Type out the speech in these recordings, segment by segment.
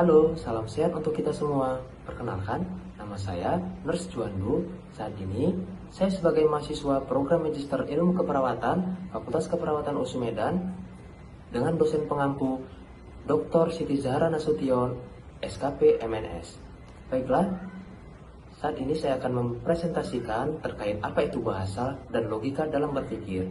Halo, salam sehat untuk kita semua. Perkenalkan, nama saya Nurse Juandu. Saat ini, saya sebagai mahasiswa program Magister Ilmu Keperawatan, Fakultas Keperawatan USU Medan, dengan dosen pengampu Dr. Siti Zahra Nasution, SKP MNS. Baiklah, saat ini saya akan mempresentasikan terkait apa itu bahasa dan logika dalam berpikir.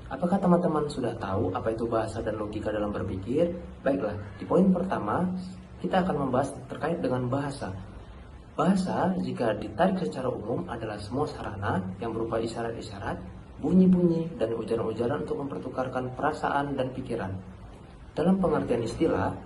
Apakah teman-teman sudah tahu apa itu bahasa dan logika dalam berpikir? Baiklah, di poin pertama, kita akan membahas terkait dengan bahasa. Bahasa, jika ditarik secara umum, adalah semua sarana yang berupa isyarat-isyarat, bunyi-bunyi, dan ujaran-ujaran untuk mempertukarkan perasaan dan pikiran. Dalam pengertian istilah,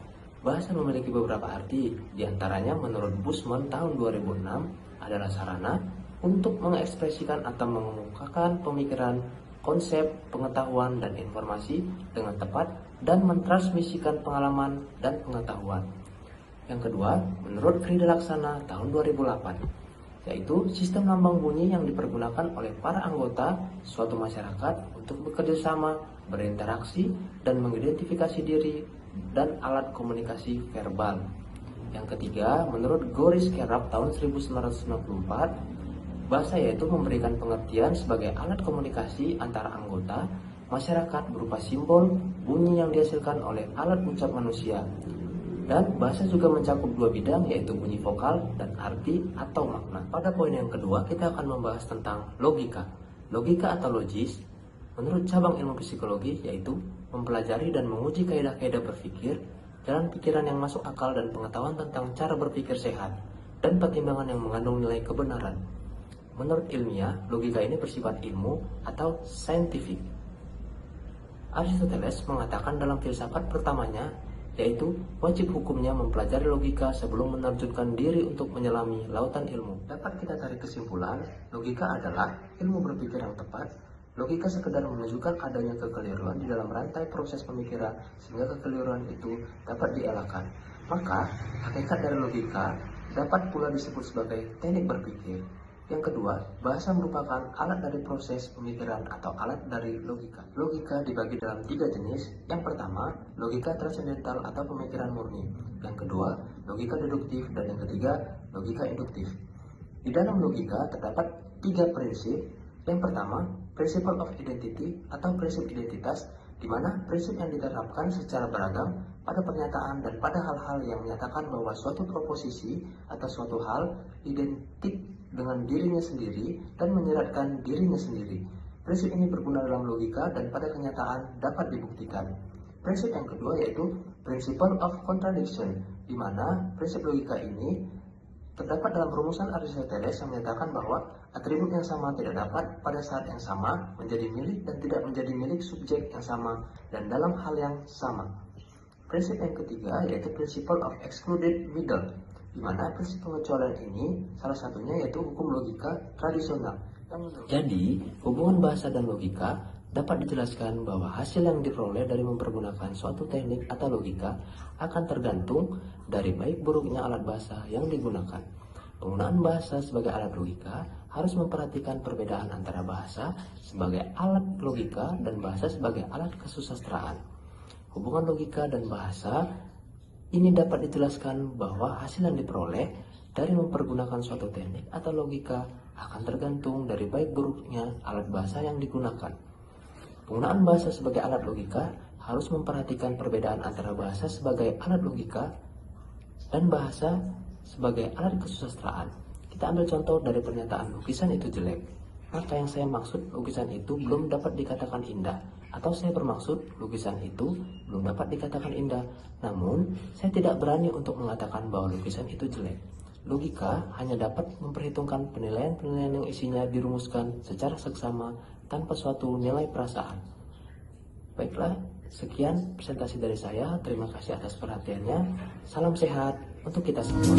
bahasa memiliki beberapa arti, diantaranya menurut Bushman tahun 2006 adalah sarana untuk mengekspresikan atau mengemukakan pemikiran, konsep, pengetahuan, dan informasi dengan tepat dan mentransmisikan pengalaman dan pengetahuan. Yang kedua, menurut Frida Laksana tahun 2008, yaitu sistem lambang bunyi yang dipergunakan oleh para anggota suatu masyarakat untuk bekerja sama, berinteraksi, dan mengidentifikasi diri dan alat komunikasi verbal. Yang ketiga, menurut Goris Kerap tahun 1994, bahasa yaitu memberikan pengertian sebagai alat komunikasi antara anggota masyarakat berupa simbol, bunyi yang dihasilkan oleh alat ucap manusia. Dan bahasa juga mencakup dua bidang, yaitu bunyi vokal dan arti atau makna. Pada poin yang kedua, kita akan membahas tentang logika. Logika atau logis, menurut cabang ilmu psikologi, yaitu mempelajari dan menguji kaidah-kaidah berpikir, jalan pikiran yang masuk akal dan pengetahuan tentang cara berpikir sehat, dan pertimbangan yang mengandung nilai kebenaran. Menurut ilmiah, logika ini bersifat ilmu atau scientific. Aristoteles mengatakan dalam filsafat pertamanya, yaitu wajib hukumnya mempelajari logika sebelum menerjunkan diri untuk menyelami lautan ilmu. Dapat kita tarik kesimpulan, logika adalah ilmu berpikir yang tepat. Logika sekedar menunjukkan adanya kekeliruan di dalam rantai proses pemikiran sehingga kekeliruan itu dapat dielakkan. Maka, hakikat dari logika dapat pula disebut sebagai teknik berpikir. Yang kedua, bahasa merupakan alat dari proses pemikiran atau alat dari logika. Logika dibagi dalam 3 jenis. Yang pertama, logika transendental atau pemikiran murni. Yang kedua, logika deduktif. Dan yang ketiga, logika induktif. Di dalam logika terdapat 3 prinsip. Yang pertama, principle of identity atau prinsip identitas, di mana prinsip yang diterapkan secara beragam pada pernyataan dan pada hal-hal yang menyatakan bahwa suatu proposisi atau suatu hal identik dengan dirinya sendiri dan menyeratkan dirinya sendiri. Prinsip ini berguna dalam logika dan pada kenyataan dapat dibuktikan. Prinsip yang kedua yaitu principle of contradiction, di mana prinsip logika ini terdapat dalam rumusan Aristoteles yang menyatakan bahwa atribut yang sama tidak dapat pada saat yang sama menjadi milik dan tidak menjadi milik subjek yang sama dan dalam hal yang sama. Prinsip yang ketiga yaitu principle of excluded middle, di mana prinsip pengecualian ini salah satunya yaitu hukum logika tradisional. Jadi, hubungan bahasa dan logika dapat dijelaskan bahwa hasil yang diperoleh dari mempergunakan suatu teknik atau logika akan tergantung dari baik buruknya alat bahasa yang digunakan. Penggunaan bahasa sebagai alat logika harus memperhatikan perbedaan antara bahasa sebagai alat logika dan bahasa sebagai alat kesusastraan. Hubungan logika dan bahasa ini dapat dijelaskan bahwa hasil yang diperoleh dari mempergunakan suatu teknik atau logika akan tergantung dari baik buruknya alat bahasa yang digunakan. Penggunaan bahasa sebagai alat logika harus memperhatikan perbedaan antara bahasa sebagai alat logika dan bahasa sebagai alat kesusastraan. Kita ambil contoh dari pernyataan lukisan itu jelek. Maka yang saya maksud lukisan itu belum dapat dikatakan indah. Atau saya bermaksud lukisan itu belum dapat dikatakan indah. Namun, saya tidak berani untuk mengatakan bahwa lukisan itu jelek. Logika hanya dapat memperhitungkan penilaian-penilaian yang isinya dirumuskan secara seksama tanpa suatu nilai perasaan. Baiklah, sekian presentasi dari saya. Terima kasih atas perhatiannya. Salam sehat untuk kita semua.